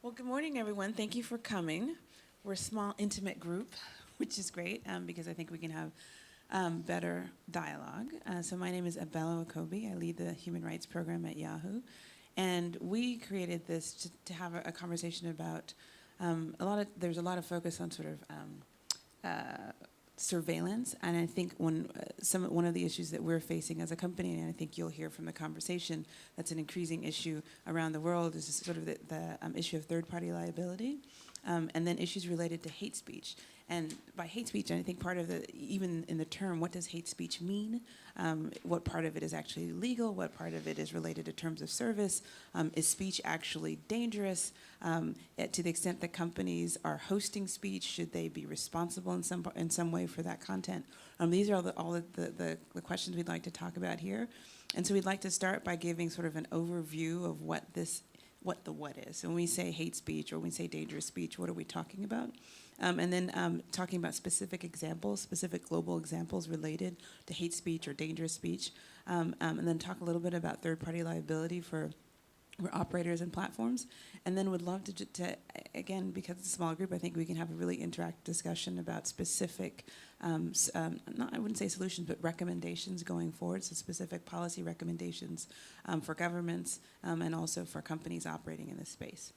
Well, good morning, everyone. Thank you for coming. We're a small, intimate group, which is great because I think we can have better dialogue. So my name is Abella Okobi. I lead the Human Rights Program at Yahoo. And we created this to have a conversation about there's a lot of focus on sort of surveillance, and I think one of the issues that we're facing as a company, and I think you'll hear from the conversation, that's an increasing issue around the world, is sort of the issue of third-party liability, and then issues related to hate speech. And by hate speech, I think part of even in the term, what does hate speech mean? What part of it is actually legal? What part of it is related to terms of service? Is speech actually dangerous? To the extent that companies are hosting speech, should they be responsible in some way for that content? These are all the questions we'd like to talk about here. And so we'd like to start by giving sort of an overview of what is. So when we say hate speech or when we say dangerous speech, what are we talking about? And then talking about specific examples, specific global examples related to hate speech or dangerous speech. And then talk a little bit about third-party liability for operators and platforms. And then would love to, again, because it's a small group, I think we can have a really interactive discussion about specific, I wouldn't say solutions, but recommendations going forward, so specific policy recommendations for governments and also for companies operating in this space.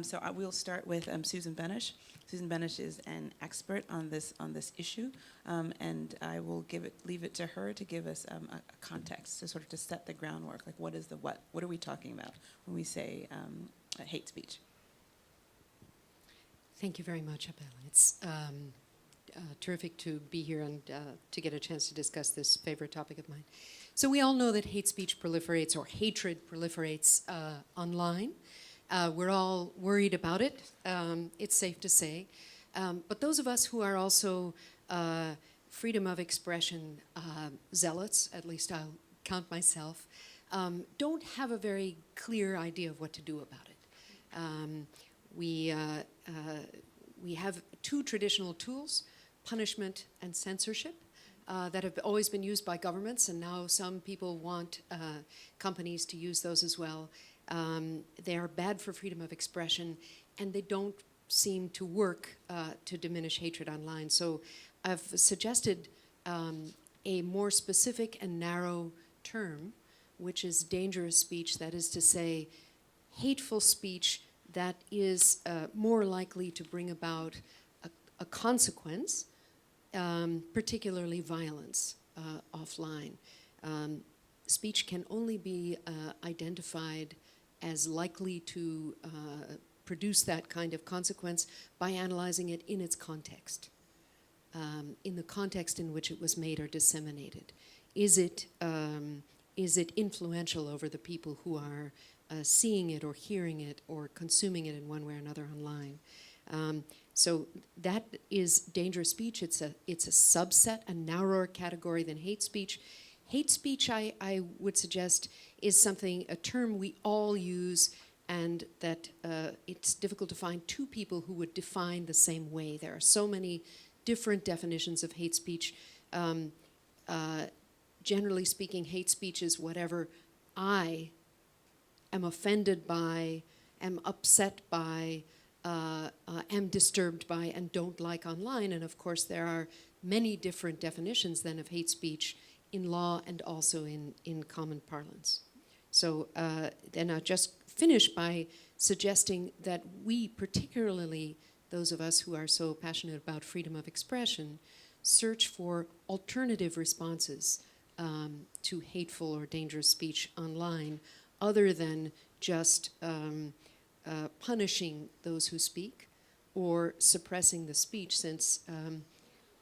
So we'll start with Susan Benish. Susan Benish is an expert on this issue, and I will leave it to her to give us a context to sort of to set the groundwork. Like, what are we talking about when we say hate speech? Thank you very much, Abel. It's terrific to be here and to get a chance to discuss this favorite topic of mine. So we all know that hate speech proliferates, or hatred proliferates online. We're all worried about it, it's safe to say. But those of us who are also freedom of expression zealots, at least I'll count myself, don't have a very clear idea of what to do about it. We have two traditional tools, punishment and censorship, that have always been used by governments, and now some people want companies to use those as well. They are bad for freedom of expression, and they don't seem to work to diminish hatred online. So I've suggested a more specific and narrow term, which is dangerous speech, that is to say, hateful speech that is more likely to bring about a consequence, particularly violence offline. Speech can only be identified as likely to produce that kind of consequence by analyzing it in its context, in the context in which it was made or disseminated. Is it influential over the people who are seeing it or hearing it or consuming it in one way or another online? So that is dangerous speech. It's a subset, a narrower category than hate speech. Hate speech, I would suggest, is a term we all use, and that it's difficult to find two people who would define the same way. There are so many different definitions of hate speech. Generally speaking, hate speech is whatever I am offended by, am upset by, am disturbed by, and don't like online. And of course, there are many different definitions then of hate speech in law and also in common parlance. So then I'll just finish by suggesting that we, particularly those of us who are so passionate about freedom of expression, search for alternative responses to hateful or dangerous speech online, other than just punishing those who speak or suppressing the speech, since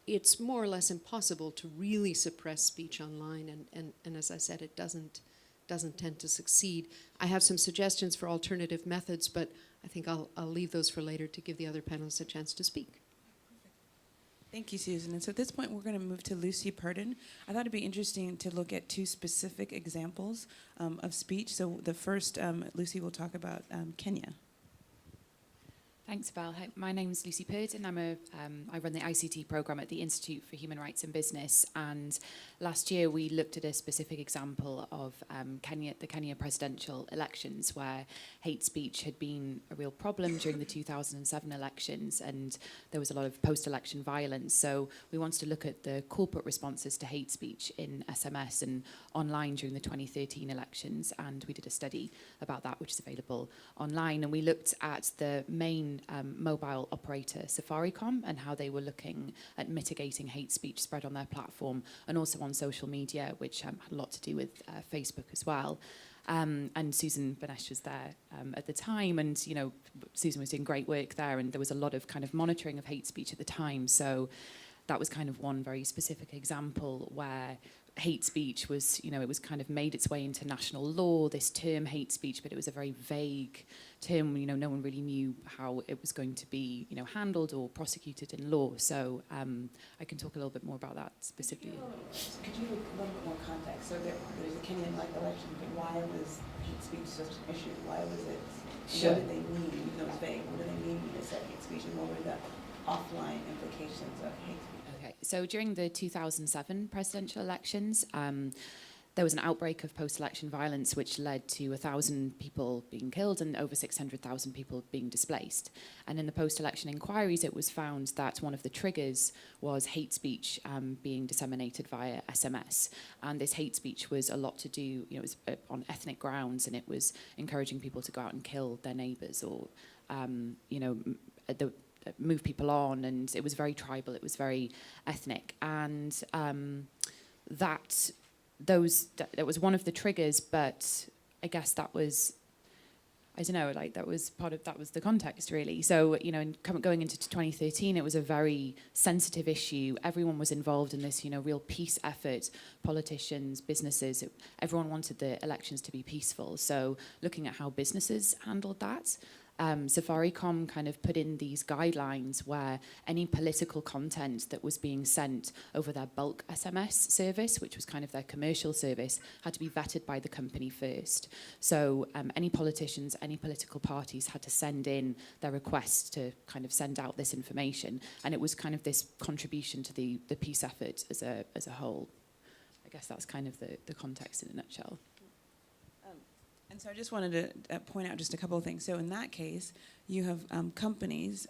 it's more or less impossible to really suppress speech online, and as I said, it doesn't tend to succeed. I have some suggestions for alternative methods, but I think I'll leave those for later to give the other panelists a chance to speak. Thank you, Susan. And so at this point, we're going to move to Lucy Purdon. I thought it'd be interesting to look at two specific examples of speech. So the first, Lucy will talk about Kenya. Thanks, Val. Hi, my name's Lucy Purden. I run the ICT program at the Institute for Human Rights and Business. And last year we looked at a specific example of the Kenya presidential elections, where hate speech had been a real problem during the 2007 elections, and there was a lot of post-election violence. So we wanted to look at the corporate responses to hate speech in SMS and online during the 2013 elections. And we did a study about that, which is available online. And we looked at the main mobile operator Safaricom and how they were looking at mitigating hate speech spread on their platform, and also on social media, which had a lot to do with Facebook as well. And Susan Benesh was there at the time, and Susan was doing great work there, and there was a lot of kind of monitoring of hate speech at the time. So that was kind of one very specific example where hate speech was, it was kind of made its way into national law, this term hate speech, but it was a very vague term. No one really knew how it was going to be, handled or prosecuted in law. So I can talk a little bit more about that specifically. Could you give a little bit more context? So there's a Kenyan election, but why was hate speech such an issue? Why was it? Sure. What did they mean? Even though it's vague, what do they mean when they said hate speech, and what were the offline implications of hate speech? Okay, so during the 2007 presidential elections, there was an outbreak of post-election violence which led to 1,000 people being killed and over 600,000 people being displaced. And in the post-election inquiries, it was found that one of the triggers was hate speech being disseminated via SMS. And this hate speech was a lot to do, it was on ethnic grounds, and it was encouraging people to go out and kill their neighbours or, move people on, and it was very tribal, it was very ethnic, and that was one of the triggers. But I guess that was, that was the context, really. So going into 2013, it was a very sensitive issue. Everyone was involved in this real peace effort, politicians, businesses, everyone wanted the elections to be peaceful. So looking at how businesses handled that, Safaricom kind of put in these guidelines where any political content that was being sent over their bulk SMS service, which was kind of their commercial service, had to be vetted by the company first. So any politicians, any political parties had to send in their requests to kind of send out this information. And it was kind of this contribution to the peace effort as a whole. I guess that's kind of the context in a nutshell. And so I just wanted to point out just a couple of things. So in that case, you have companies,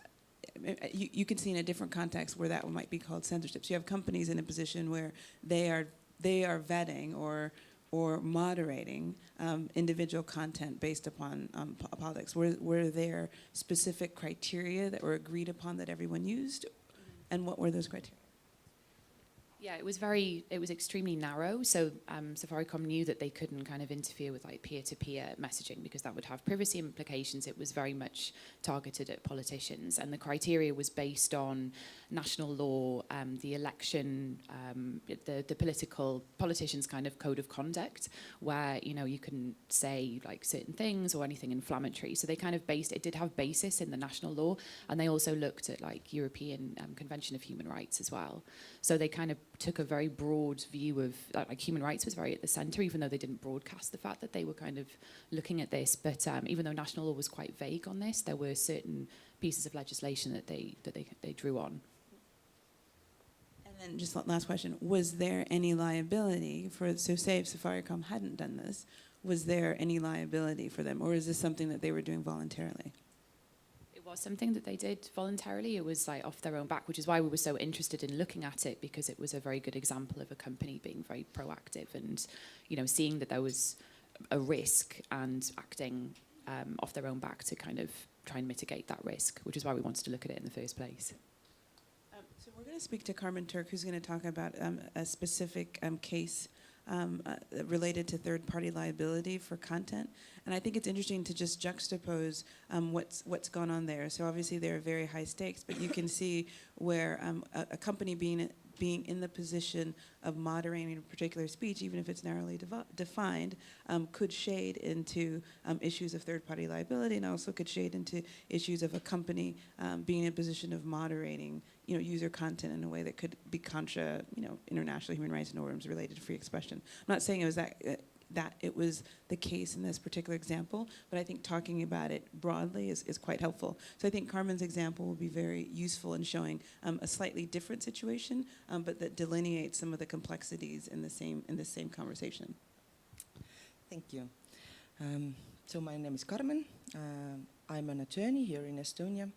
you can see in a different context where that might be called censorship. So you have companies in a position where they are vetting or moderating individual content based upon politics. Were there specific criteria that were agreed upon that everyone used? And what were those criteria? Yeah, it was extremely narrow. So Safaricom knew that they couldn't kind of interfere with like peer-to-peer messaging because that would have privacy implications. It was very much targeted at politicians, and the criteria was based on national law, the election, the politicians' kind of code of conduct, where you couldn't say like certain things or anything inflammatory. So they kind of it did have basis in the national law, and they also looked at like European Convention of Human Rights as well. So they kind of took a very broad view of like human rights was very at the center, even though they didn't broadcast the fact that they were kind of looking at this. But even though national law was quite vague on this, there were certain pieces of legislation that they drew on. And then just last question, was there any liability so say if Safaricom hadn't done this, was there any liability for them, or is this something that they were doing voluntarily? It was something that they did voluntarily. It was like off their own back, which is why we were so interested in looking at it, because it was a very good example of a company being very proactive and, seeing that there was a risk and acting off their own back to kind of try and mitigate that risk, which is why we wanted to look at it in the first place. So we're going to speak to Carmen Turk, who's going to talk about a specific case related to third-party liability for content. And I think it's interesting to just juxtapose what's gone on there. So obviously there are very high stakes, but you can see where a company being in the position of moderating a particular speech, even if it's narrowly defined, could shade into issues of third-party liability, and also could shade into issues of a company being in a position of moderating user content in a way that could be contra international human rights norms related to free expression. I'm not saying it was that it was the case in this particular example, but I think talking about it broadly is quite helpful. So I think Carmen's example will be very useful in showing a slightly different situation, but that delineates some of the complexities in the same conversation. Thank you. So my name is Carmen. I'm an attorney here in Estonia.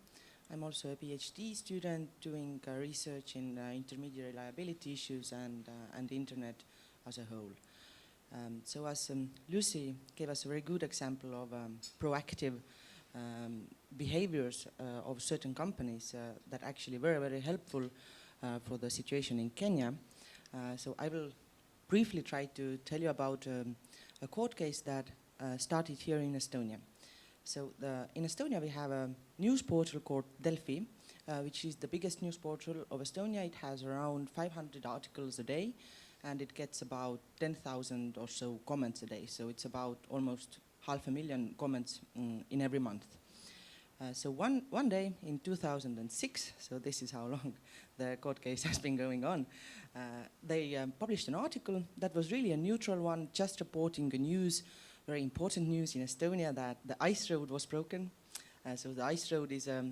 I'm also a PhD student doing research in intermediary liability issues and internet as a whole. So as Lucy gave us a very good example of proactive behaviors of certain companies that actually were very helpful for the situation in Kenya. So I will briefly try to tell you about a court case that started here in Estonia. So in Estonia we have a news portal called Delfi, which is the biggest news portal of Estonia. It has around 500 articles a day, and it gets about 10,000 or so comments a day. So it's about almost 500,000 comments in every month. So one day in 2006, so this is how long the court case has been going on, they published an article that was really a neutral one, just reporting a news, very important news in Estonia, that the ice road was broken. So the ice road is a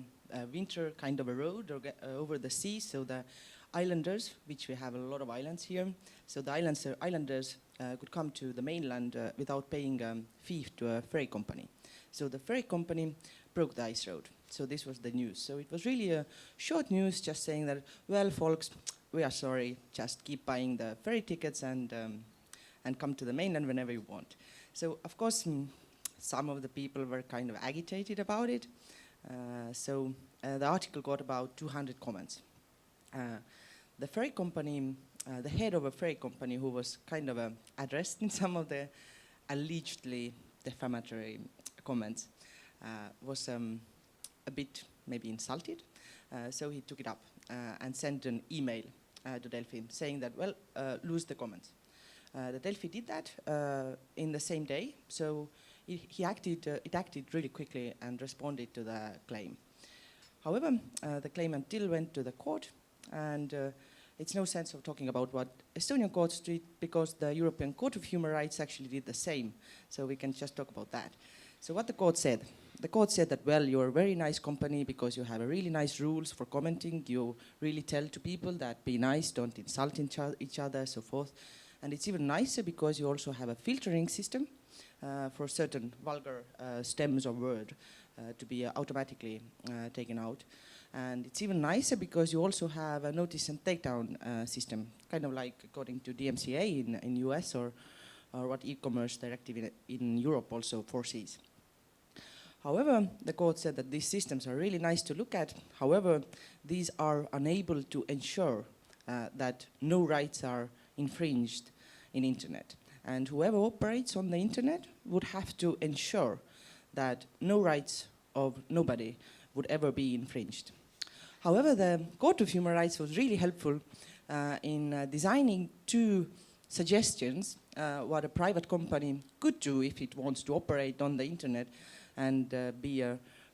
winter kind of a road over the sea, so the islanders, which we have a lot of islands here, so the islanders could come to the mainland without paying a fee to a ferry company. So the ferry company broke the ice road. So this was the news. So it was really a short news, just saying that, well, folks, we are sorry, just keep buying the ferry tickets and come to the mainland whenever you want. So of course, some of the people were kind of agitated about it. So the article got about 200 comments. The ferry company, the head of a ferry company who was kind of addressed in some of the allegedly defamatory comments, was a bit maybe insulted. So he took it up and sent an email to Delfi saying that, well, lose the comments. The Delfi did that in the same day, so it acted really quickly and responded to the claim. However, the claimant still went to the court, and it's no sense of talking about what Estonian courts did, because the European Court of Human Rights actually did the same, so we can just talk about that. So what the court said that, well, you're a very nice company because you have a really nice rules for commenting, you really tell to people that be nice, don't insult each other, so forth. And it's even nicer because you also have a filtering system for certain vulgar stems of word to be automatically taken out. And it's even nicer because you also have a notice and takedown system, kind of like according to DMCA in US or what e-commerce directive in Europe also foresees. However, the court said that these systems are really nice to look at. However, these are unable to ensure that no rights are infringed in internet. And whoever operates on the internet would have to ensure that no rights of nobody would ever be infringed. However, the Court of Human Rights was really helpful in designing two suggestions what a private company could do if it wants to operate on the internet and be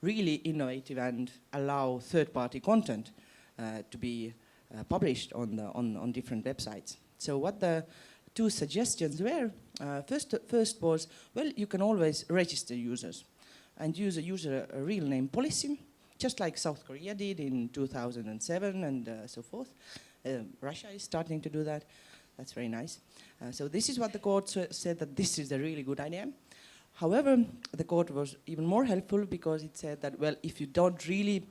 really innovative and allow third-party content to be published on different websites. So what the two suggestions were, first was, well, you can always register users and use a user a real name policy, just like South Korea did in 2007 and so forth. Russia is starting to do that. That's very nice. So this is what the court said, that this is a really good idea. However, the court was even more helpful because it said that, well, if you don't really,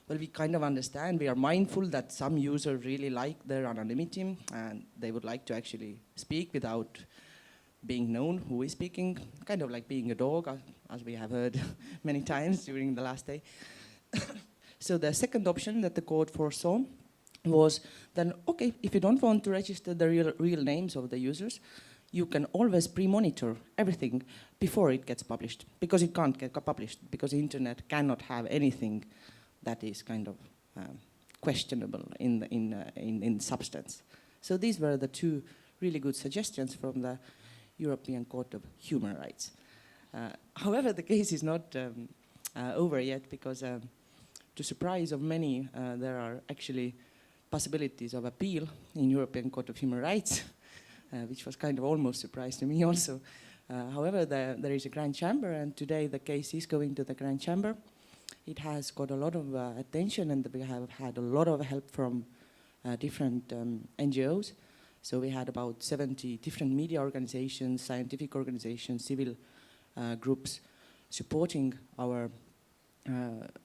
well, we kind of understand, we are mindful that some users really like their anonymity and they would like to actually speak without being known who is speaking, kind of like being a dog, as we have heard many times during the last day. So the second option that the court foresaw was then, okay, if you don't want to register the real names of the users, you can always pre-monitor everything before it gets published, because it can't get published, because the internet cannot have anything that is kind of questionable in substance. So these were the two really good suggestions from the European Court of Human Rights. However, the case is not over yet, because to surprise of many, there are actually possibilities of appeal in European Court of Human Rights. which was kind of almost surprise to me also. However, there is a Grand Chamber, and today the case is going to the Grand Chamber. It has got a lot of attention, and we have had a lot of help from different NGOs. So we had about 70 different media organizations, scientific organizations, civil groups supporting our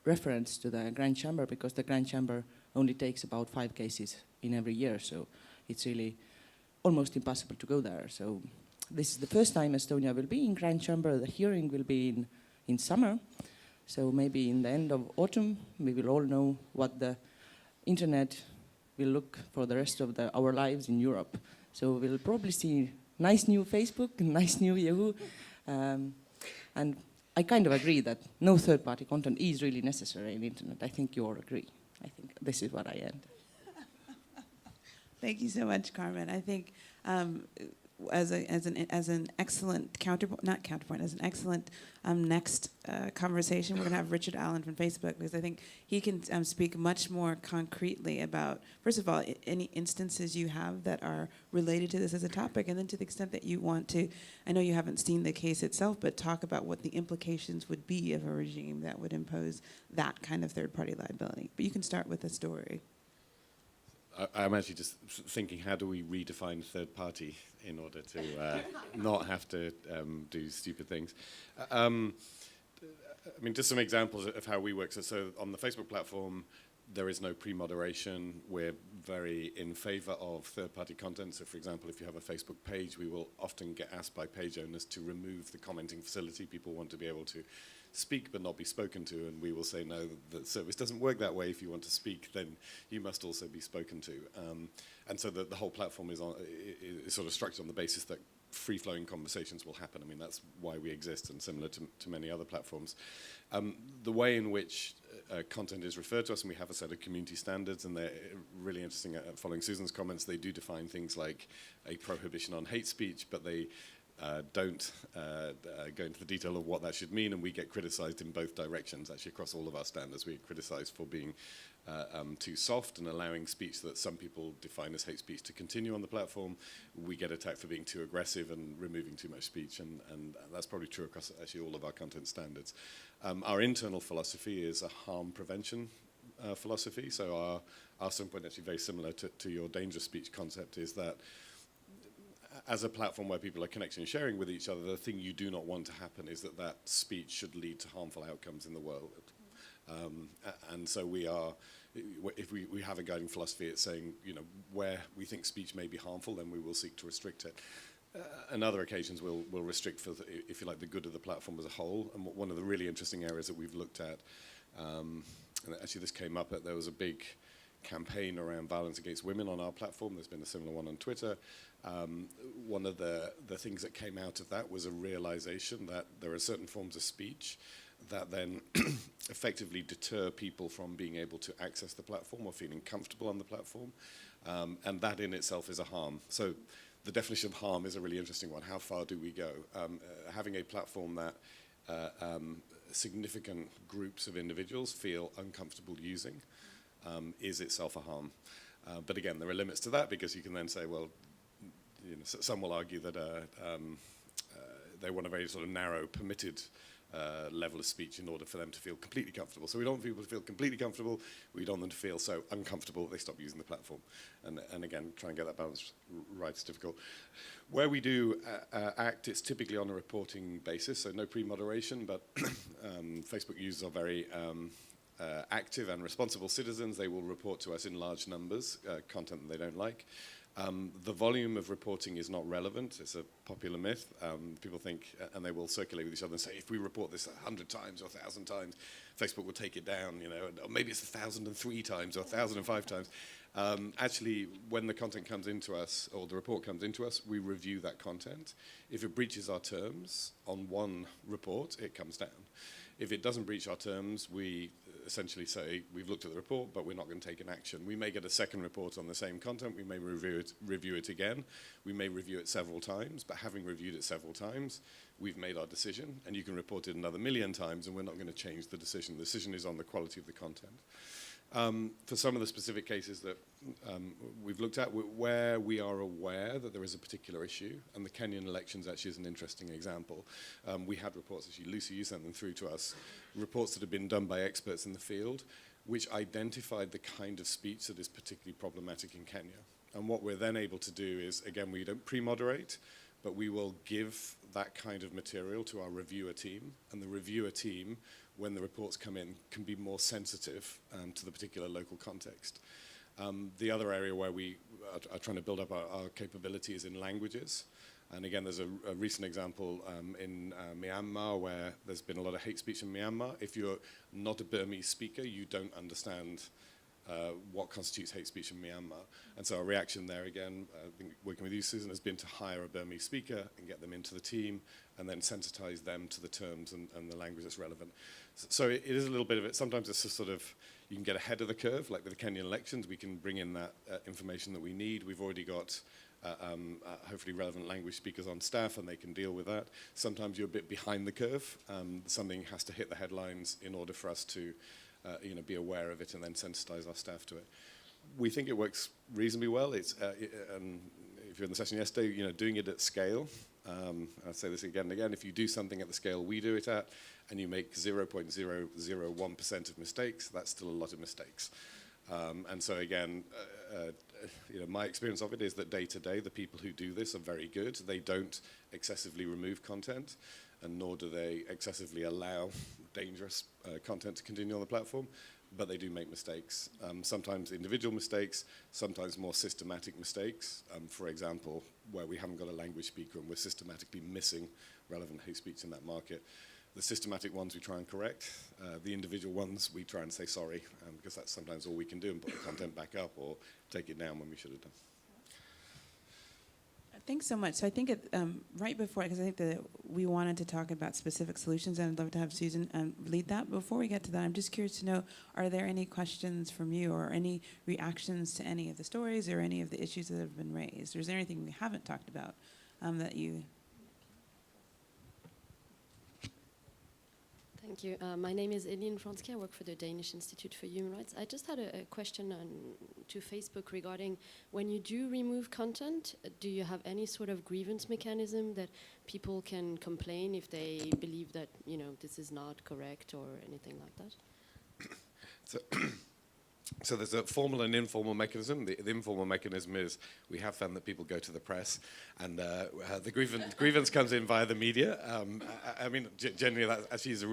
reference to the Grand Chamber, because the Grand Chamber only takes about 5 cases in every year. So it's really almost impossible to go there. So this is the first time Estonia will be in Grand Chamber. The hearing will be in summer. So maybe in the end of autumn, we will all know what the internet will look for the rest of our lives in Europe. So we'll probably see nice new Facebook, nice new Yahoo. And I kind of agree that no third-party content is really necessary in the internet. I think you all agree. I think this is what I end. Thank you so much, Carmen. I think as an excellent next conversation, we're going to have Richard Allen from Facebook, because I think he can speak much more concretely about, first of all, any instances you have that are related to this as a topic, and then to the extent that you want to, I know you haven't seen the case itself, but talk about what the implications would be of a regime that would impose that kind of third-party liability. But you can start with a story. I'm actually just thinking, how do we redefine third party in order to not have to do stupid things? I mean, just some examples of how we work. So on the Facebook platform, there is no pre-moderation. We're very in favor of third-party content. So for example, if you have a Facebook page, we will often get asked by page owners to remove the commenting facility. People want to be able to speak but not be spoken to, and we will say, no, the service doesn't work that way. If you want to speak, then you must also be spoken to. And so the whole platform is sort of structured on the basis that free-flowing conversations will happen. I mean, that's why we exist, and similar to many other platforms. The way in which content is referred to us, and we have a set of community standards, and they're really interesting. Following Susan's comments, they do define things like a prohibition on hate speech, but they don't go into the detail of what that should mean, and we get criticized in both directions. Actually, across all of our standards, we get criticized for being too soft and allowing speech that some people define as hate speech to continue on the platform. We get attacked for being too aggressive and removing too much speech, and that's probably true across actually all of our content standards. Our internal philosophy is a harm prevention philosophy. So our standpoint, actually very similar to your dangerous speech concept, is that as a platform where people are connecting and sharing with each other, the thing you do not want to happen is that speech should lead to harmful outcomes in the world. And so we are, if we have a guiding philosophy, it's saying, you know, where we think speech may be harmful, then we will seek to restrict it. On other occasions, we'll restrict for, if you like, the good of the platform as a whole. And one of the really interesting areas that we've looked at, and actually this came up, there was a big campaign around violence against women on our platform. There's been a similar one on Twitter. One of the things that came out of that was a realization that there are certain forms of speech that then effectively deter people from being able to access the platform or feeling comfortable on the platform. And that in itself is a harm. So the definition of harm is a really interesting one. How far do we go? Having a platform that significant groups of individuals feel uncomfortable using is itself a harm. But again, there are limits to that, because you can then say, well, you know, some will argue that they want a very sort of narrow, permitted level of speech in order for them to feel completely comfortable. So we don't want people to feel completely comfortable. We don't want them to feel so uncomfortable that they stop using the platform. And again, try and get that balance right is difficult. Where we do act, it's typically on a reporting basis, so no pre-moderation, but Facebook users are very active and responsible citizens. They will report to us in large numbers, content that they don't like. The volume of reporting is not relevant. It's a popular myth. People think, and they will circulate with each other and say, if we report this 100 times or 1,000 times, Facebook will take it down, you know, or maybe it's 1,003 times or 1,005 times. Actually, when the content comes into us, or the report comes into us, we review that content. If it breaches our terms on one report, it comes down. If it doesn't breach our terms, we essentially say, we've looked at the report, but we're not going to take an action. We may get a second report on the same content. We may review it again. We may review it several times, but having reviewed it several times, we've made our decision, and you can report it another 1,000,000 times, and we're not going to change the decision. The decision is on the quality of the content. For some of the specific cases that we've looked at, where we are aware that there is a particular issue, and the Kenyan elections actually is an interesting example. We had reports, actually, Lucy, you sent them through to us, reports that have been done by experts in the field, which identified the kind of speech that is particularly problematic in Kenya. And what we're then able to do is, again, we don't pre-moderate, but we will give that kind of material to our reviewer team, and the reviewer team, when the reports come in, can be more sensitive to the particular local context. The other area where we are trying to build up our capabilities in languages, and again, there's a recent example in Myanmar where there's been a lot of hate speech in Myanmar. If you're not a Burmese speaker, you don't understand what constitutes hate speech in Myanmar. And so our reaction there, again, I think working with you, Susan, has been to hire a Burmese speaker and get them into the team and then sensitize them to the terms and the language that's relevant. So it is a little bit of it. Sometimes it's just sort of, you can get ahead of the curve, like with the Kenyan elections, we can bring in that information that we need. We've already got hopefully relevant language speakers on staff, and they can deal with that. Sometimes you're a bit behind the curve. Something has to hit the headlines in order for us to be aware of it and then sensitize our staff to it. We think it works reasonably well. It's if you're in the session yesterday, doing it at scale. I'll say this again and again. If you do something at the scale we do it at, and you make 0.001% of mistakes, that's still a lot of mistakes. And so again, my experience of it is that day to day, the people who do this are very good. They don't excessively remove content, and nor do they excessively allow dangerous content to continue on the platform, but they do make mistakes. Sometimes individual mistakes, sometimes more systematic mistakes. For example, where we haven't got a language speaker and we're systematically missing relevant hate speech in that market. The systematic ones we try and correct. The individual ones we try and say sorry, because that's sometimes all we can do, and put the content back up or take it down when we should have done. Thanks so much. So I think right before, because I think that we wanted to talk about specific solutions, and I'd love to have Susan lead that. Before we get to that, I'm just curious to know, are there any questions from you or any reactions to any of the stories or any of the issues that have been raised? Or is there anything we haven't talked about that you... Thank you. My name is Eline Fransky. I work for the Danish Institute for Human Rights. I just had a question to Facebook regarding when you do remove content, do you have any sort of grievance mechanism that people can complain if they believe that this is not correct or anything like that? So there's a formal and informal mechanism. The informal mechanism is we have found that people go to the press, and the grievance comes in via the media. I mean, generally that actually is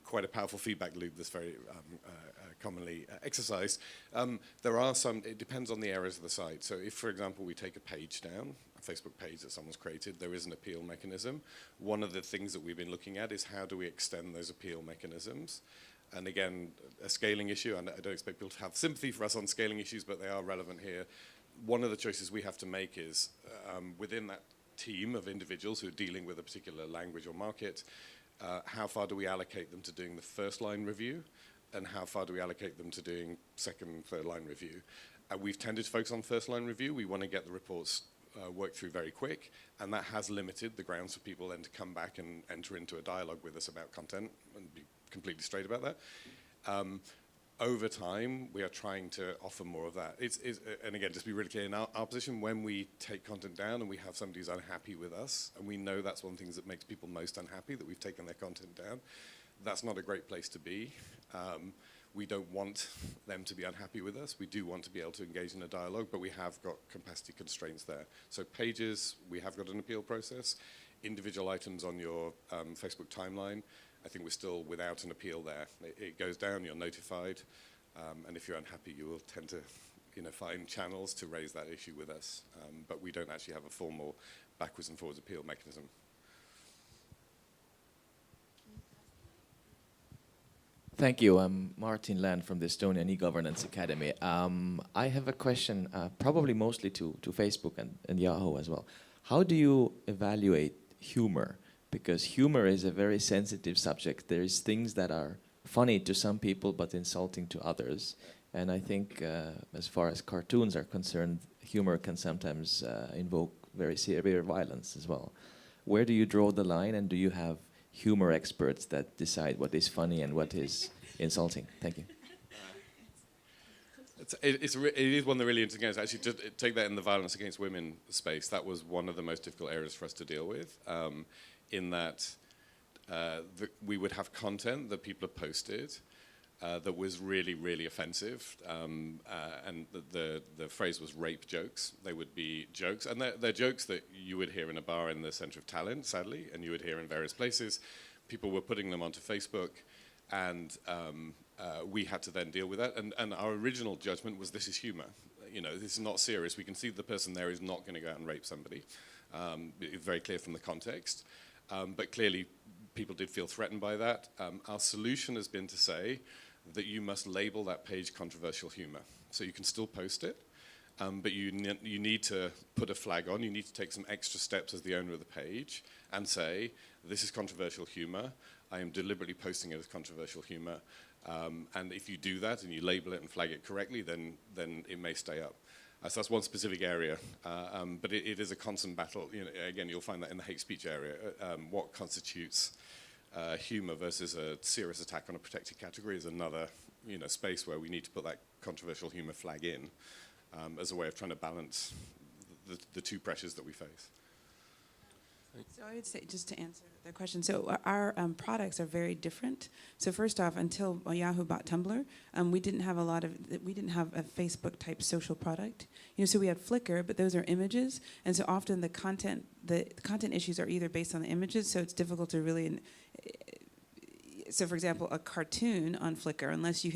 quite a powerful feedback loop that's very commonly exercised. There are some, it depends on the areas of the site. So if, for example, we take a page down, a Facebook page that someone's created, there is an appeal mechanism. One of the things that we've been looking at is how do we extend those appeal mechanisms? And again, a scaling issue, and I don't expect people to have sympathy for us on scaling issues, but they are relevant here. One of the choices we have to make is, within that team of individuals who are dealing with a particular language or market, how far do we allocate them to doing the first line review, and how far do we allocate them to doing second, third line review? We've tended to focus on first line review. We want to get the reports worked through very quick, and that has limited the grounds for people then to come back and enter into a dialogue with us about content and be completely straight about that. Over time, we are trying to offer more of that. And again, just to be really clear, in our position, when we take content down and we have somebody who's unhappy with us, and we know that's one of the things that makes people most unhappy, that we've taken their content down, that's not a great place to be. We don't want them to be unhappy with us. We do want to be able to engage in a dialogue, but we have got capacity constraints there. So pages, we have got an appeal process. Individual items on your Facebook timeline, I think we're still without an appeal there. It goes down, you're notified, and if you're unhappy, you will tend to find channels to raise that issue with us. But we don't actually have a formal backwards and forwards appeal mechanism. Thank you. I'm Martin Land from the Estonian e-Governance Academy. I have a question, probably mostly to Facebook and Yahoo as well. How do you evaluate humor? Because humor is a very sensitive subject. There's things that are funny to some people but insulting to others. And I think as far as cartoons are concerned, humor can sometimes invoke very severe violence as well. where do you draw the line, and do you have humor experts that decide what is funny and what is insulting? Thank you. It is one of the really interesting areas. Actually, just take that in the violence against women space. That was one of the most difficult areas for us to deal with, in that we would have content that people have posted that was really, really offensive, and the phrase was rape jokes. They would be jokes, and they're jokes that you would hear in a bar in the centre of talent, sadly, and you would hear in various places. People were putting them onto Facebook, and we had to then deal with that. And our original judgment was, this is humour. You know, this is not serious. We can see the person there is not going to go out and rape somebody. It's very clear from the context. But clearly, people did feel threatened by that. Our solution has been to say that you must label that page controversial humour. So you can still post it, but you need to put a flag on. You need to take some extra steps as the owner of the page and say, this is controversial humour. I am deliberately posting it as controversial humour. And if you do that and you label it and flag it correctly, then it may stay up. So that's one specific area, but it is a constant battle. You know, again, you'll find that in the hate speech area. What constitutes humour versus a serious attack on a protected category is another, space where we need to put that controversial humour flag in as a way of trying to balance the two pressures that we face. So I would say, just to answer the question, so our products are very different. So first off, until Yahoo bought Tumblr, we didn't have a Facebook type social product. So we had Flickr, but those are images, and so often the content issues are either based on the images, so it's difficult to really. So for example, a cartoon on Flickr, unless you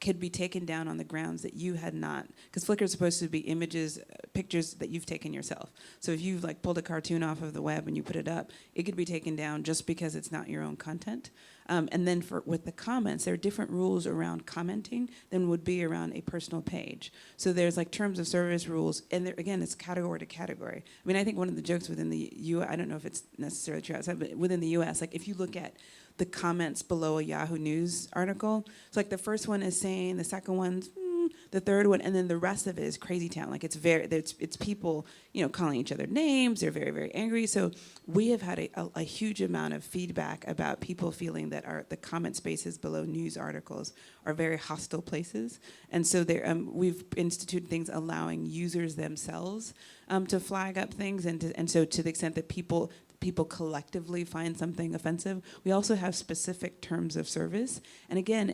could be taken down on the grounds that you had not, because Flickr is supposed to be images, pictures that you've taken yourself. So if you've pulled a cartoon off of the web and you put it up, it could be taken down just because it's not your own content. And then with the comments, there are different rules around commenting than would be around a personal page. So there's terms of service rules, and again, it's category to category. I mean, I think one of the jokes within the U.S., I don't know if it's necessarily true outside, but within the U.S., if you look at the comments below a Yahoo News article, it's the first one is sane, the second one's the third one, and then the rest of it is crazy town. It's people, calling each other names. They're very, very angry. So we have had a huge amount of feedback about people feeling that the comment spaces below news articles are very hostile places. And so we've instituted things allowing users themselves to flag up things, and so to the extent that people collectively find something offensive. We also have specific terms of service. And again,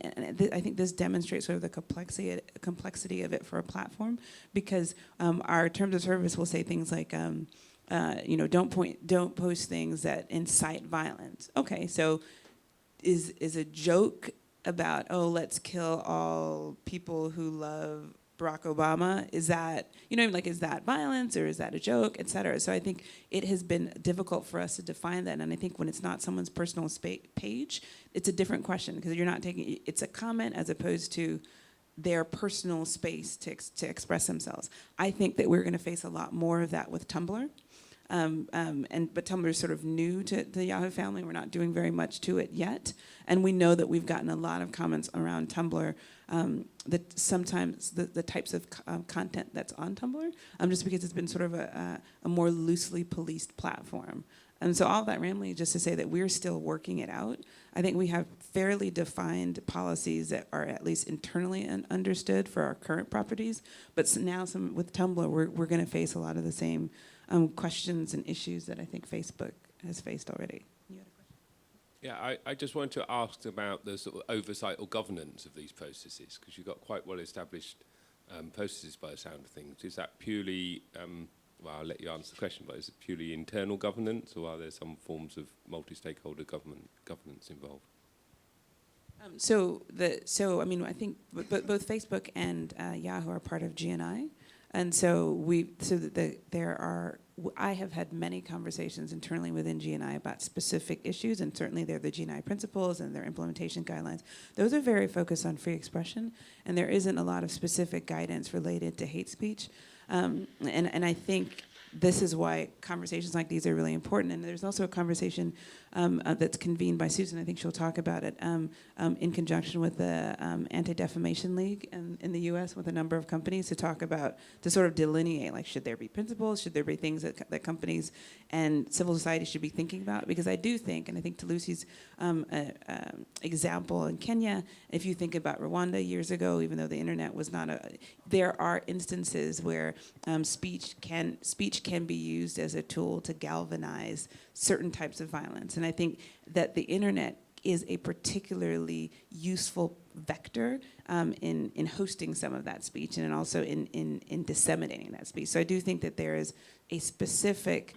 I think this demonstrates sort of the complexity of it for a platform, because our terms of service will say things like, don't post things that incite violence. Okay, so is a joke about, let's kill all people who love Barack Obama, is that, is that violence, or is that a joke, et cetera? So I think it has been difficult for us to define that, and I think when it's not someone's personal page, it's a different question, because you're not it's a comment as opposed to their personal space to express themselves. I think that we're going to face a lot more of that with Tumblr. But Tumblr is sort of new to the Yahoo family. We're not doing very much to it yet. And we know that we've gotten a lot of comments around Tumblr, that sometimes the types of content that's on Tumblr, just because it's been sort of a more loosely policed platform. And so all that randomly just to say that we're still working it out. I think we have fairly defined policies that are at least internally understood for our current properties. But now with Tumblr, we're going to face a lot of the same questions and issues that I think Facebook has faced already. You had a question? Yeah, I just wanted to ask about the sort of oversight or governance of these processes, because you've got quite well-established processes by the sound of things. Is that purely, well, I'll let you answer the question, but is it purely internal governance, or are there some forms of multi-stakeholder governance involved? I think both Facebook and Yahoo are part of GNI. And I have had many conversations internally within GNI about specific issues, and certainly they're the GNI principles and their implementation guidelines. Those are very focused on free expression, and there isn't a lot of specific guidance related to hate speech. And I think this is why conversations like these are really important. And there's also a conversation that's convened by Susan, I think she'll talk about it, in conjunction with the Anti-Defamation League in the US with a number of companies to sort of delineate, like, should there be principles, should there be things that companies and civil society should be thinking about? Because I do think, and I think to Lucy's example in Kenya, if you think about Rwanda years ago, even though the internet was not there are instances where speech can be used as a tool to galvanize certain types of violence. And I think that the internet is a particularly useful vector in hosting some of that speech and also in disseminating that speech. So I do think that there's a specific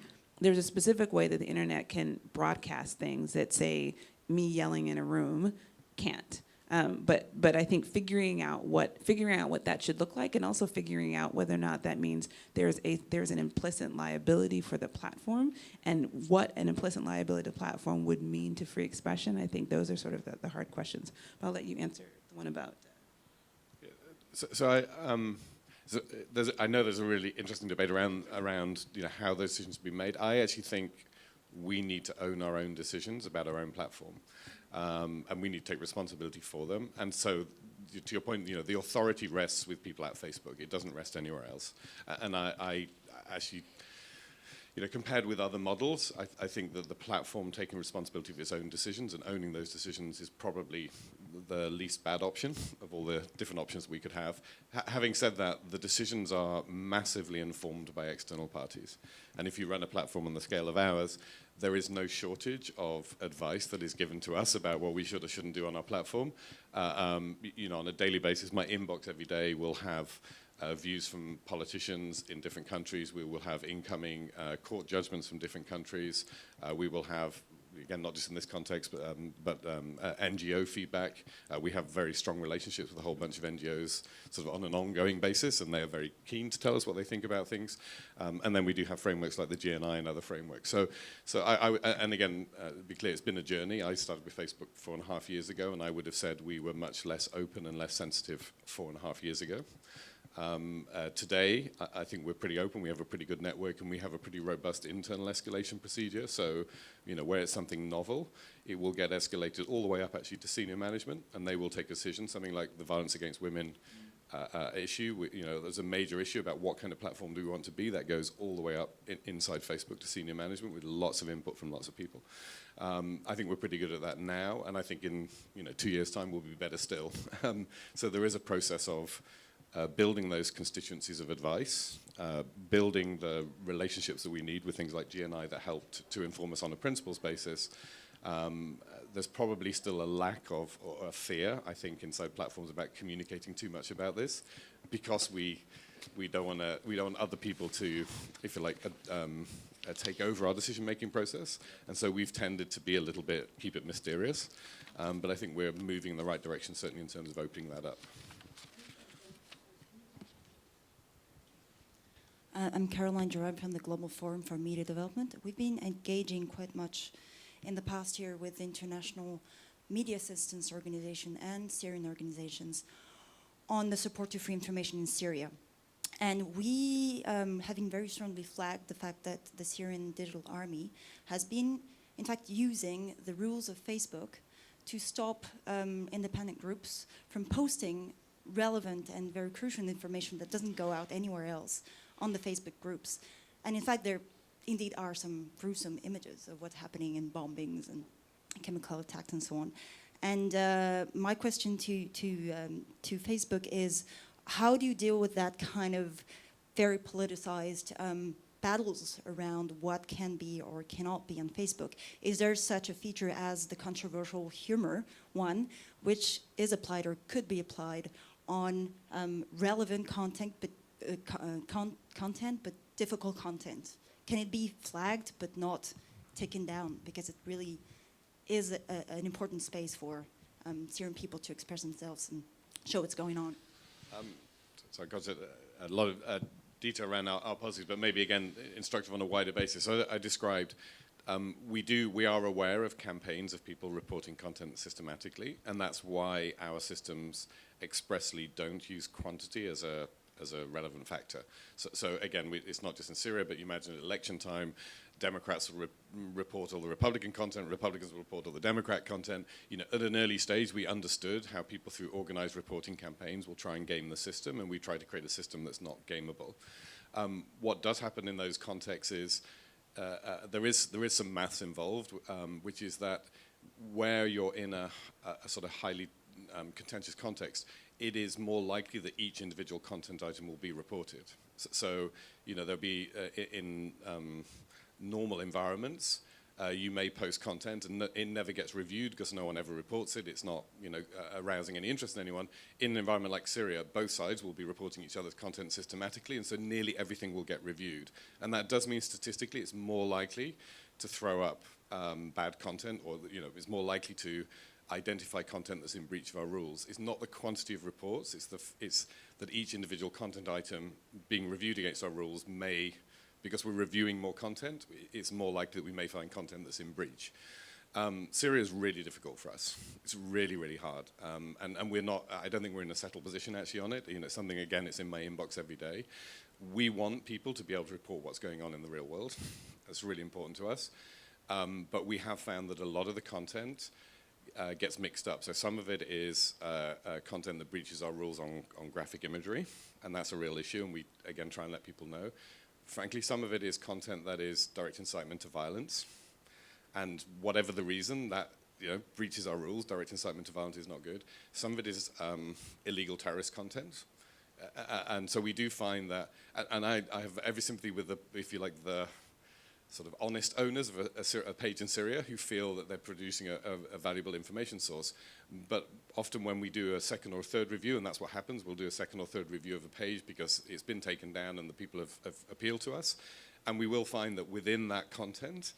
way that the internet can broadcast things that, say, me yelling in a room can't. But I think figuring out what that should look like, and also figuring out whether or not that means there's an implicit liability for the platform, and what an implicit liability to the platform would mean to free expression. I think those are sort of the hard questions. But I'll let you answer the one about. I know there's a really interesting debate around how those decisions be made. I actually think we need to own our own decisions about our own platform. And we need to take responsibility for them. And so, to your point, the authority rests with people at Facebook. It doesn't rest anywhere else. And I actually, compared with other models, I think that the platform taking responsibility for its own decisions and owning those decisions is probably the least bad option of all the different options we could have. Having said that, the decisions are massively informed by external parties. And if you run a platform on the scale of ours, there is no shortage of advice that is given to us about what we should or shouldn't do on our platform. On a daily basis, my inbox every day will have views from politicians in different countries. We will have incoming court judgments from different countries. We will have, again, not just in this context, but NGO feedback. We have very strong relationships with a whole bunch of NGOs sort of on an ongoing basis, and they are very keen to tell us what they think about things. And then we do have frameworks like the GNI and other frameworks. So and again, to be clear, it's been a journey. I started with Facebook 4.5 years ago, and I would have said we were much less open and less sensitive 4.5 years ago. Today, I think we're pretty open. We have a pretty good network, and we have a pretty robust internal escalation procedure. So, where it's something novel, it will get escalated all the way up actually to senior management, and they will take a decision. Something like the violence against women issue. There's a major issue about what kind of platform do we want to be. That goes all the way up inside Facebook to senior management with lots of input from lots of people. I think we're pretty good at that now, and I think in 2 years' time we'll be better still. So there is a process of building those constituencies of advice, building the relationships that we need with things like GNI that help to inform us on a principles basis. There's probably still a lack of, or a fear, I think, inside platforms about communicating too much about this, because we don't want other people to, if you like, take over our decision-making process. And so we've tended to be a little bit, keep it mysterious. But I think we're moving in the right direction, certainly in terms of opening that up. I'm Caroline Gerard from the Global Forum for Media Development. We've been engaging quite much in the past year with the International Media Assistance Organization and Syrian organizations on the support to free information in Syria. And we have been very strongly flagged the fact that the Syrian Digital Army has been, in fact, using the rules of Facebook to stop independent groups from posting relevant and very crucial information that doesn't go out anywhere else on the Facebook groups. And in fact, there indeed are some gruesome images of what's happening in bombings and chemical attacks and so on. And my question to Facebook is, how do you deal with that kind of very politicized battles around what can be or cannot be on Facebook? Is there such a feature as the controversial humor one, which is applied or could be applied on relevant content, but difficult content? Can it be flagged but not taken down, because it really is an important space for Syrian people to express themselves and show what's going on? So I got a lot of detail around our policies, but maybe again instructive on a wider basis. So I described we are aware of campaigns of people reporting content systematically, and that's why our systems expressly don't use quantity as a as a relevant factor. So again, it's not just in Syria, but you imagine at election time, Democrats will report all the Republican content, Republicans will report all the Democrat content. You know, at an early stage, we understood how people through organized reporting campaigns will try and game the system, and we try to create a system that's not gameable. What does happen in those contexts is there is some maths involved, which is that where you're in a sort of highly contentious context, it is more likely that each individual content item will be reported. So you know, there'll be in normal environments, you may post content and it never gets reviewed because no one ever reports it. It's not, you know, arousing any interest in anyone. In an environment like Syria, both sides will be reporting each other's content systematically, and so nearly everything will get reviewed. And that does mean statistically it's more likely to throw up bad content, or, you know, it's more likely to identify content that's in breach of our rules. It's not the quantity of reports, it's that each individual content item being reviewed against our rules may, because we're reviewing more content, it's more likely that we may find content that's in breach. Syria is really difficult for us. It's really, really hard. And we're not, I don't think we're in a settled position actually on it. You know, something, again, it's in my inbox every day. We want people to be able to report what's going on in the real world. That's really important to us. But we have found that a lot of the content gets mixed up. So some of it is content that breaches our rules on graphic imagery, and that's a real issue, and we, again, try and let people know. Frankly, some of it is content that is direct incitement to violence, and whatever the reason, that, you know, breaches our rules. Direct incitement to violence is not good. Some of it is illegal terrorist content, and so we do find that, and I have every sympathy with the, if you like, the sort of honest owners of a page in Syria who feel that they're producing a valuable information source. But often when we do a second or third review, and that's what happens, we'll do a second or third review of a page because it's been taken down and the people have appealed to us. And we will find that within that content,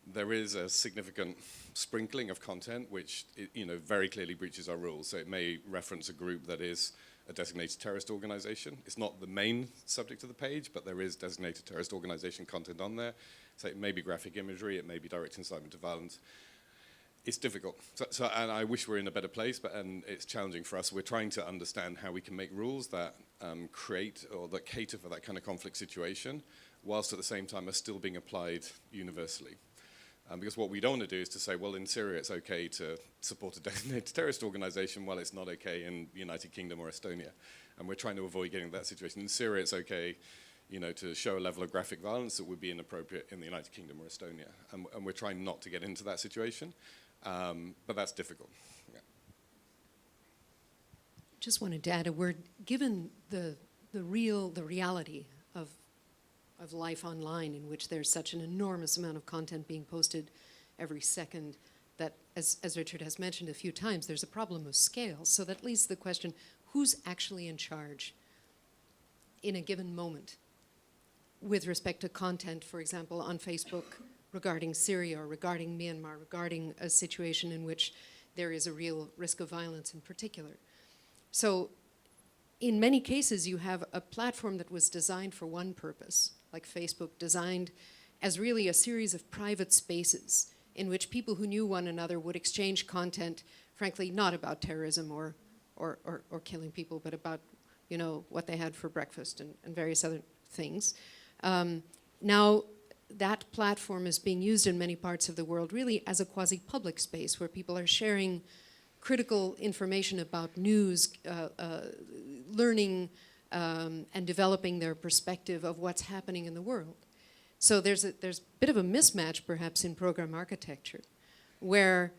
there is a significant sprinkling of content which, you know, very clearly breaches our rules. So it may reference a group that is a designated terrorist organization. It's not the main subject of the page, but there is designated terrorist organization content on there. So it may be graphic imagery, it may be direct incitement to violence. It's difficult. So and I wish we're in a better place, and it's challenging for us. We're trying to understand how we can make rules that create or that cater for that kind of conflict situation, whilst at the same time are still being applied universally. Because what we don't want to do is to say, well, in Syria it's okay to support a designated terrorist organization while it's not okay in the United Kingdom or Estonia. And we're trying to avoid getting that situation. In Syria it's okay, you know, to show a level of graphic violence that would be inappropriate in the United Kingdom or Estonia. And we're trying not to get into that situation, but that's difficult. Yeah. Just wanted to add a word. Given the reality of life online, in which there's such an enormous amount of content being posted every second, that, as Richard has mentioned a few times, there's a problem of scale. So that leads to the question, who's actually in charge in a given moment with respect to content, for example, on Facebook regarding Syria or regarding Myanmar, regarding a situation in which there is a real risk of violence in particular. So in many cases, you have a platform that was designed for one purpose, like Facebook, designed as really a series of private spaces in which people who knew one another would exchange content, frankly, not about terrorism or killing people, but about, you know, what they had for breakfast and various other things. Now, that platform is being used in many parts of the world really as a quasi-public space where people are sharing critical information about news, learning and developing their perspective of what's happening in the world. So there's a bit of a mismatch perhaps in program architecture where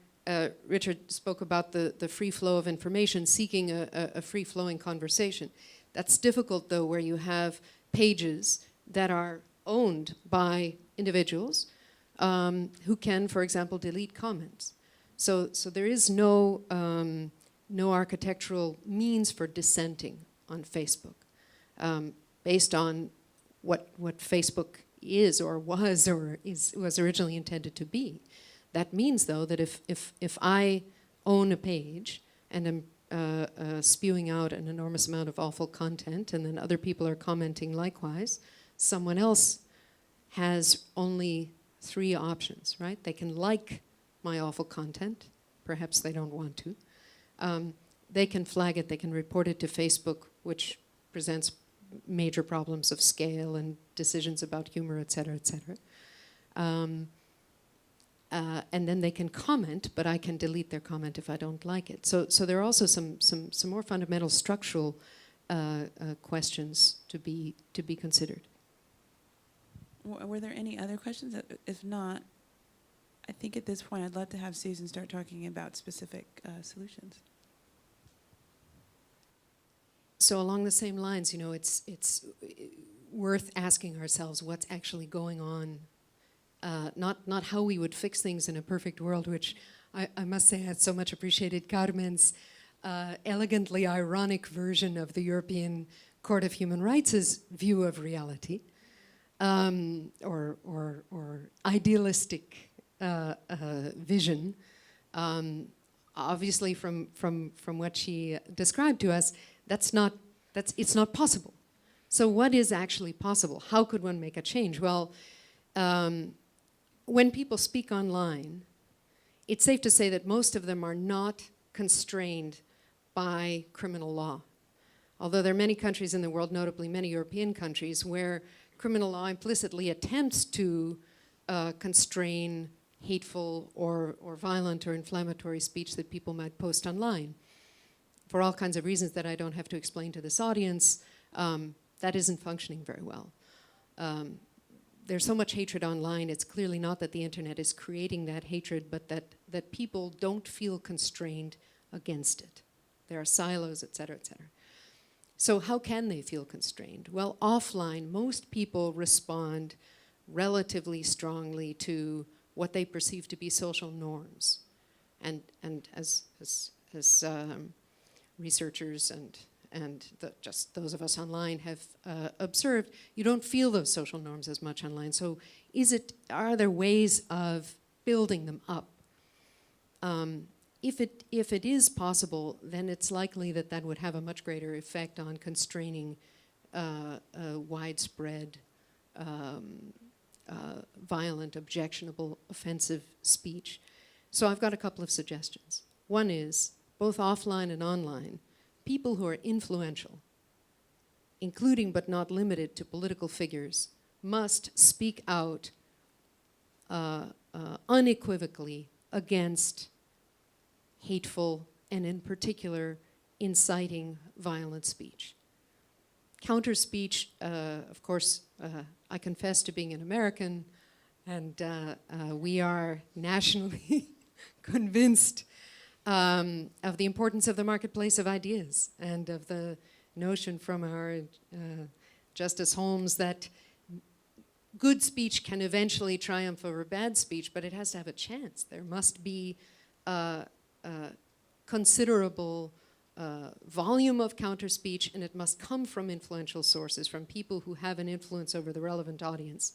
Richard spoke about the free flow of information, seeking a free-flowing conversation. That's difficult though where you have pages that are owned by individuals who can, for example, delete comments. So there is no architectural means for dissenting on Facebook based on what Facebook is or was originally intended to be. That means, though, that if I own a page and am spewing out an enormous amount of awful content and then other people are commenting likewise, someone else has only 3 options, right? They can like my awful content. Perhaps they don't want to. They can flag it, they can report it to Facebook, which presents major problems of scale and decisions about humor, et cetera, et cetera. And then they can comment, but I can delete their comment if I don't like it. So there are also some more fundamental structural questions to be considered. Were there any other questions? If not, I think at this point I'd love to have Susan start talking about specific solutions. So along the same lines, you know, it's worth asking ourselves what's actually going on. Not how we would fix things in a perfect world, which I must say I so much appreciated Carmen's elegantly ironic version of the European Court of Human Rights' view of reality, or idealistic vision. Obviously, from what she described to us, it's not possible. So what is actually possible? How could one make a change? Well, when people speak online, it's safe to say that most of them are not constrained by criminal law. Although there are many countries in the world, notably many European countries, where criminal law implicitly attempts to constrain hateful or violent or inflammatory speech that people might post online. For all kinds of reasons that I don't have to explain to this audience, that isn't functioning very well. There's so much hatred online, it's clearly not that the internet is creating that hatred, but that people don't feel constrained against it. There are silos, et cetera, et cetera. So how can they feel constrained? Well, offline, most people respond relatively strongly to what they perceive to be social norms. And as researchers and just those of us online have observed, you don't feel those social norms as much online. So are there ways of building them up? If it is possible, then it's likely that would have a much greater effect on constraining widespread, violent, objectionable, offensive speech. So I've got a couple of suggestions. One is, both offline and online, people who are influential, including but not limited to political figures, must speak out unequivocally against hateful and, in particular, inciting violent speech. Counter speech, of course, I confess to being an American, and we are nationally convinced of the importance of the marketplace of ideas and of the notion from our Justice Holmes that good speech can eventually triumph over bad speech, but it has to have a chance. There must be considerable volume of counter speech, and it must come from influential sources, from people who have an influence over the relevant audience.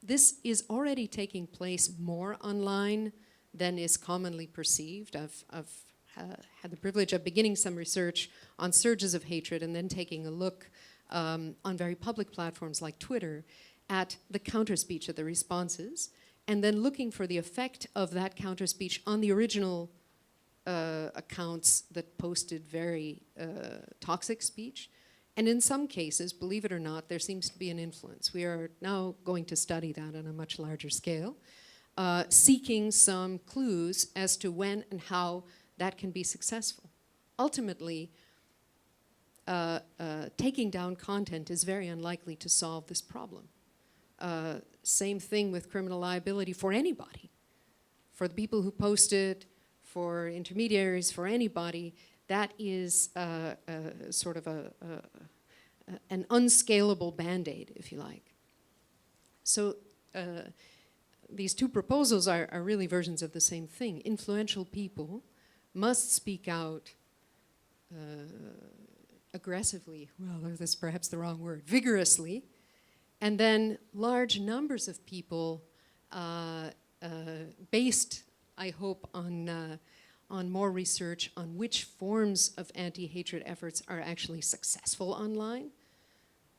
This is already taking place more online than is commonly perceived. I've had the privilege of beginning some research on surges of hatred and then taking a look on very public platforms like Twitter at the counter speech, at the responses, and then looking for the effect of that counter speech on the original accounts that posted very toxic speech. And in some cases, believe it or not, there seems to be an influence. We are now going to study that on a much larger scale, seeking some clues as to when and how that can be successful. Ultimately, taking down content is very unlikely to solve this problem. Same thing with criminal liability for anybody. For the people who post it, for intermediaries, for anybody, that is sort of an unscalable Band-Aid, if you like. So these two proposals are really versions of the same thing. Influential people must speak out aggressively, well, that's perhaps the wrong word, vigorously, and then large numbers of people based, I hope, on more research on which forms of anti-hatred efforts are actually successful online,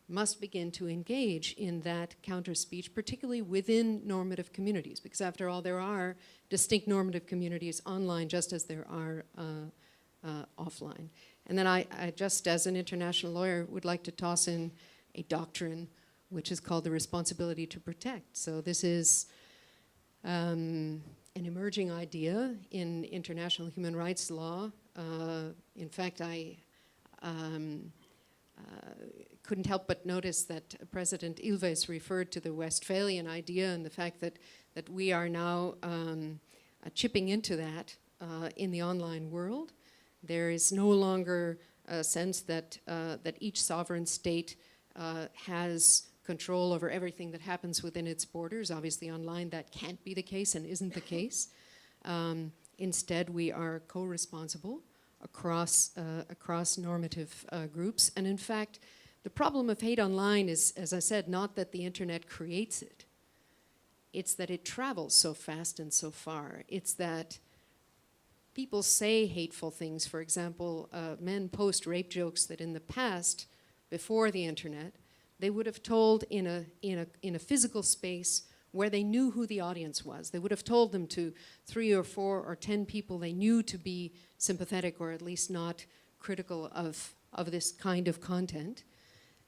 must begin to engage in that counter-speech, particularly within normative communities, because after all, there are distinct normative communities online just as there are offline. And then I just, as an international lawyer, would like to toss in a doctrine which is called the responsibility to protect. So this is an emerging idea in international human rights law. In fact, I couldn't help but notice that President Ilves referred to the Westphalian idea and the fact that we are now chipping into that in the online world. There is no longer a sense that each sovereign state has control over everything that happens within its borders. Obviously, online that can't be the case and isn't the case. Instead, we are co-responsible across normative groups. And in fact, the problem of hate online is, as I said, not that the internet creates it. It's that it travels so fast and so far. It's that people say hateful things. For example, men post rape jokes that in the past, before the internet, they would have told in a physical space where they knew who the audience was. They would have told them to 3 or 4 or 10 people they knew to be sympathetic or at least not critical of this kind of content.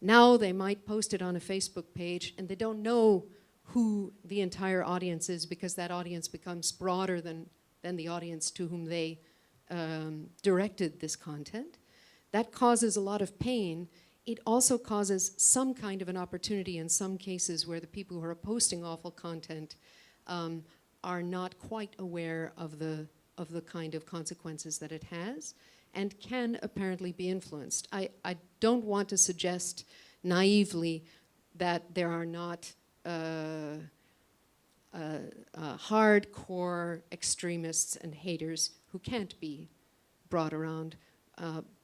Now they might post it on a Facebook page and they don't know who the entire audience is because that audience becomes broader than the audience to whom they directed this content. That causes a lot of pain. It also causes some kind of an opportunity in some cases where the people who are posting awful content are not quite aware of the kind of consequences that it has and can apparently be influenced. I don't want to suggest naively that there are not hardcore extremists and haters who can't be brought around,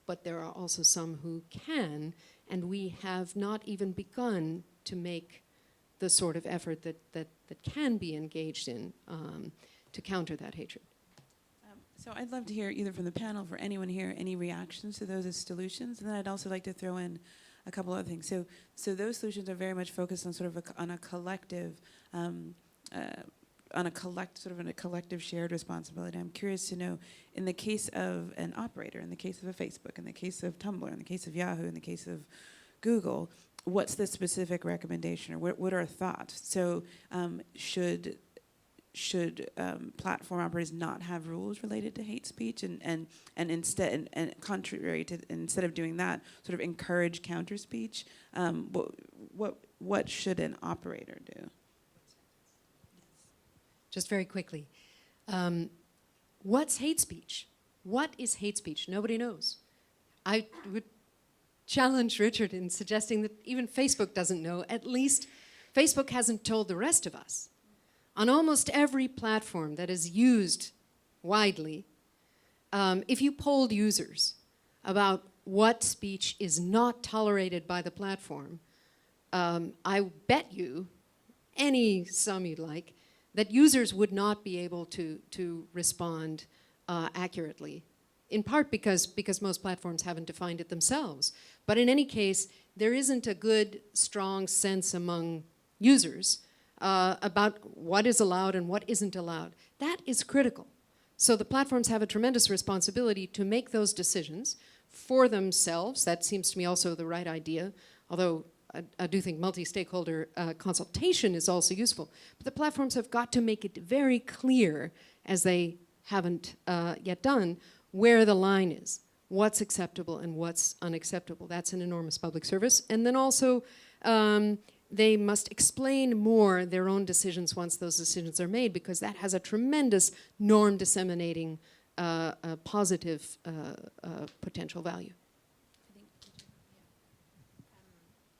but there are also some who can, and we have not even begun to make the sort of effort that can be engaged in to counter that hatred. So I'd love to hear either from the panel, for anyone here, any reactions to those as solutions, and then I'd also like to throw in a couple other things. So those solutions are very much focused on sort of on a collective, on a collective shared responsibility. I'm curious to know, in the case of an operator, in the case of a Facebook, in the case of Tumblr, in the case of Yahoo, in the case of Google, what's the specific recommendation, or what are thoughts? So should platform operators not have rules related to hate speech, and instead, and contrary to, instead of doing that, sort of encourage counter speech? What should an operator do? Just very quickly. What's hate speech? What is hate speech? Nobody knows. I would challenge Richard in suggesting that even Facebook doesn't know. At least Facebook hasn't told the rest of us. On almost every platform that is used widely, if you polled users about what speech is not tolerated by the platform, I bet you, any sum you'd like, that users would not be able to respond accurately, in part because most platforms haven't defined it themselves. But in any case, there isn't a good, strong sense among users about what is allowed and what isn't allowed. That is critical. So the platforms have a tremendous responsibility to make those decisions for themselves. That seems to me also the right idea, although I do think multi-stakeholder consultation is also useful. But the platforms have got to make it very clear, as they haven't yet done, where the line is, what's acceptable and what's unacceptable. That's an enormous public service. And then also, they must explain more their own decisions once those decisions are made, because that has a tremendous norm disseminating positive potential value.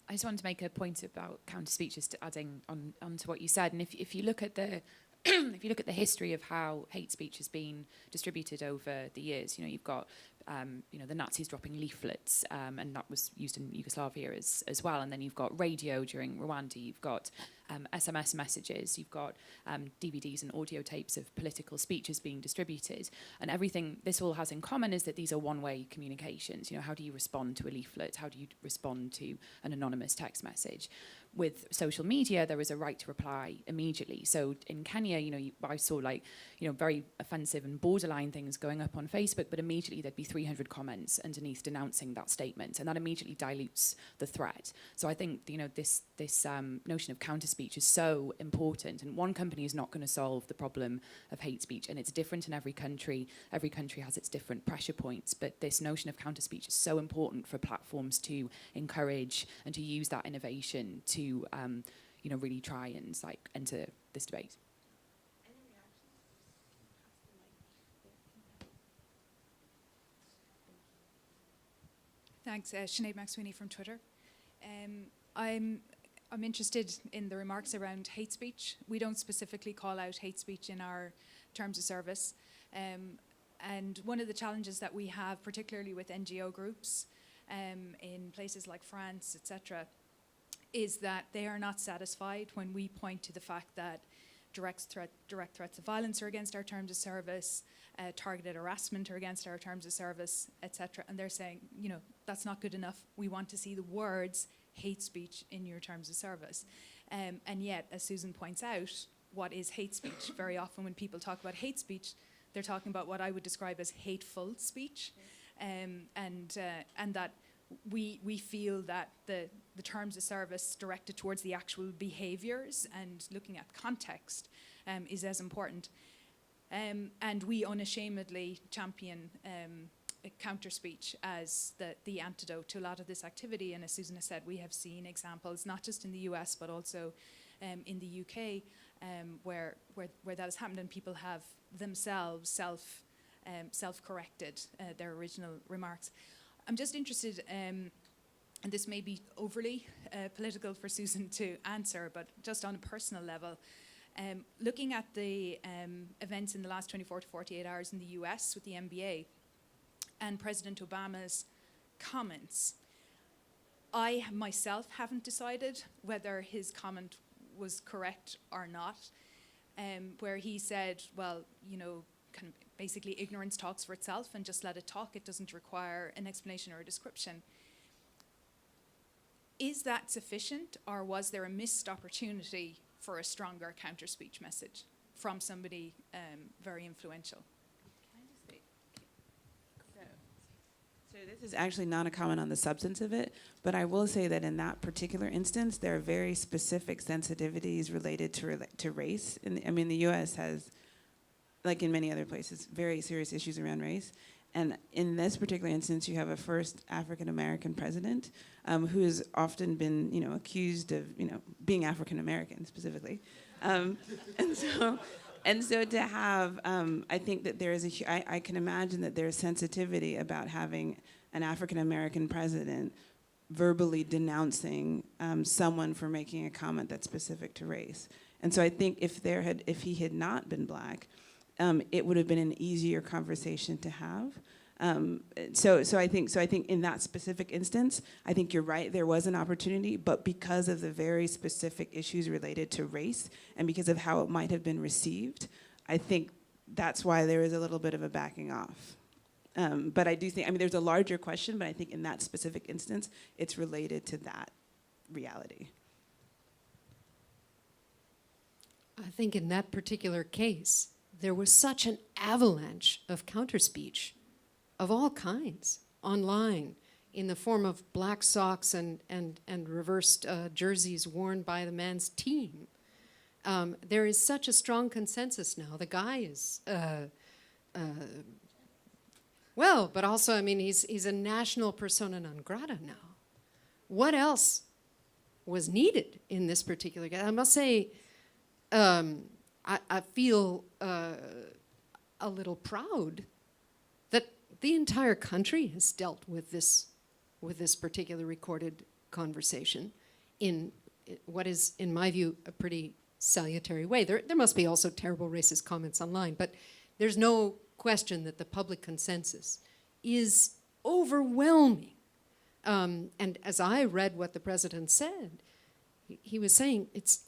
I just wanted to make a point about counter speech, just adding on to what you said. And if you look at the if you look at the history of how hate speech has been distributed over the years, you've got the Nazis dropping leaflets, and that was used in Yugoslavia as well. And then you've got radio during Rwanda. You've got SMS messages. You've got DVDs and audio tapes of political speeches being distributed. And everything this all has in common is that these are one-way communications. How do you respond to a leaflet? How do you respond to an anonymous text message? With social media, there is a right to reply immediately. So in Kenya, I saw very offensive and borderline things going up on Facebook, but immediately there'd be 300 comments underneath denouncing that statement, and that immediately dilutes the threat. So I think, you know, this notion of counter speech is so important, and one company is not going to solve the problem of hate speech, and it's different in every country. Every country has its different pressure points, but this notion of counter speech is so important for platforms to encourage and to use that innovation to, you know, really try and like enter this debate. Thanks, Sinead McSweeney from Twitter. I'm interested in the remarks around hate speech. We don't specifically call out hate speech in our terms of service. And one of the challenges that we have, particularly with NGO groups in places like France, etc., is that they are not satisfied when we point to the fact that direct threats of violence are against our terms of service, targeted harassment are against our terms of service, etc. And they're saying, you know, that's not good enough. We want to see the words hate speech in your terms of service. And yet, as Susan points out, what is hate speech? Very often when people talk about hate speech, they're talking about what I would describe as hateful speech. And that we feel that the terms of service directed towards the actual behaviours and looking at context is as important. And we unashamedly champion counter speech as the antidote to a lot of this activity. And as Susan has said, we have seen examples, not just in the US, but also in the UK, where that has happened, and people have themselves self-corrected their original remarks. I'm just interested, and this may be overly political for Susan to answer, but just on a personal level, looking at the events in the last 24 to 48 hours in the US with the NBA and President Obama's comments, I myself haven't decided whether his comment was correct or not, where he said, well, you know, kind of basically ignorance talks for itself and just let it talk. It doesn't require an explanation or a description. Is that sufficient, or was there a missed opportunity for a stronger counter-speech message from somebody very influential? So this is actually not a comment on the substance of it, but I will say that in that particular instance, there are very specific sensitivities related to race. I mean, the U.S. has, like in many other places, very serious issues around race. And in this particular instance, you have a first African-American president who has often been, you know, accused of, you know, being African-American specifically. And so to have, I think that there is I can imagine that there's sensitivity about having an African-American president verbally denouncing someone for making a comment that's specific to race. And so I think if he had not been black, it would have been an easier conversation to have. So I think in that specific instance, I think you're right, there was an opportunity, but because of the very specific issues related to race and because of how it might have been received, I think that's why there is a little bit of a backing off. But I do think, I mean, there's a larger question, but I think in that specific instance, it's related to that reality. I think in that particular case, there was such an avalanche of counter-speech of all kinds online in the form of black socks and reversed jerseys worn by the man's team. There is such a strong consensus now. The guy is, well, but also, I mean, he's a national persona non grata now. What else was needed in this particular case? I must say, I feel a little proud that the entire country has dealt with this particular recorded conversation in what is, in my view, a pretty salutary way. There must be also terrible racist comments online, but there's no question that the public consensus is overwhelming. And as I read what the president said, he was saying it's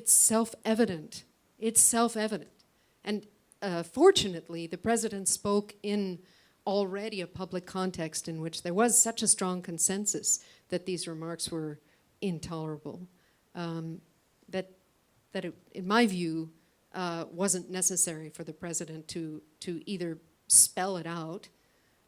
self-evident. It's self-evident. And fortunately, the president spoke in already a public context in which there was such a strong consensus that these remarks were intolerable, that it, in my view, wasn't necessary for the president to either spell it out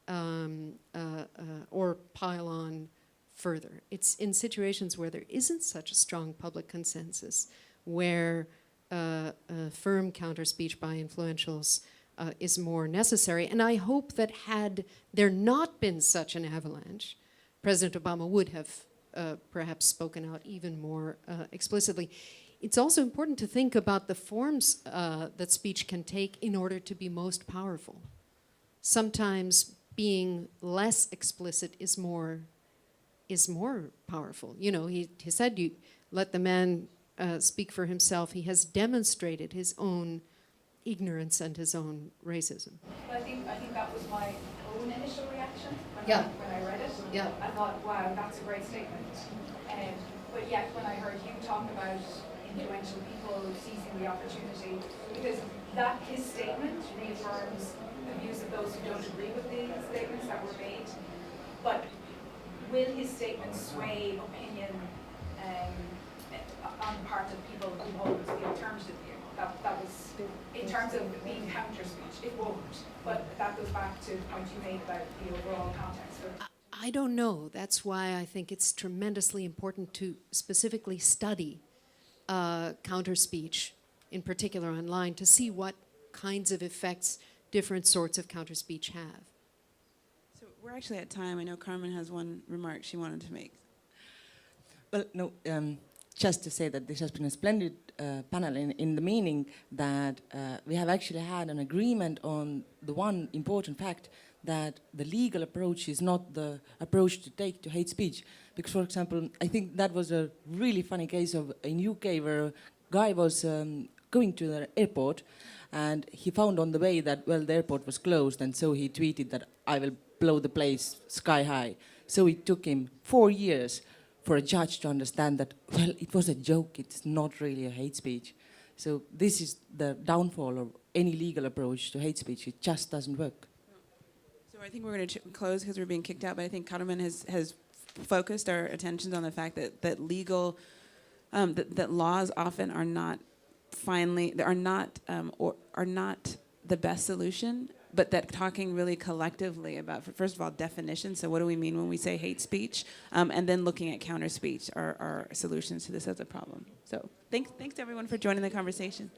or pile on further. It's in situations where there isn't such a strong public consensus, where firm counter-speech by influentials is more necessary. And I hope that had there not been such an avalanche, President Obama would have perhaps spoken out even more explicitly. It's also important to think about the forms that speech can take in order to be most powerful. Sometimes being less explicit is more powerful. You know, he said, you let the man speak for himself. He has demonstrated his own ignorance and his own racism. I think that was my own initial reaction when, Yeah. when I read it. Yeah. I thought, wow, that's a great statement. But yet when I heard you talk about influential people seizing the opportunity, because that his statement reaffirms the views of those who don't agree with the statements that were made. But will his statement sway opinion on the part of people who hold the alternative view? That was, in terms of being counter-speech, it won't. But that goes back to the point you made about the overall context. I don't know. That's why I think it's tremendously important to specifically study counter-speech, in particular online, to see what kinds of effects different sorts of counter-speech have. So we're actually at time. I know Carmen has one remark she wanted to make. Well, no, just to say that this has been a splendid panel in the meaning that we have actually had an agreement on the one important fact that the legal approach is not the approach to take to hate speech. Because, for example, I think that was a really funny case of in UK where a guy was going to the airport and he found on the way that, well, the airport was closed, and so he tweeted that I will blow the place sky high. So it took him 4 years for a judge to understand that, well, it was a joke, it's not really a hate speech. So this is the downfall of any legal approach to hate speech. It just doesn't work. So I think we're going to close because we're being kicked out, but I think Carmen has focused our attentions on the fact that that laws often are not are not the best solution, but that talking really collectively about, first of all, definitions. So what do we mean when we say hate speech? And then looking at counter speech are solutions to this as a problem. So thanks to everyone for joining the conversation.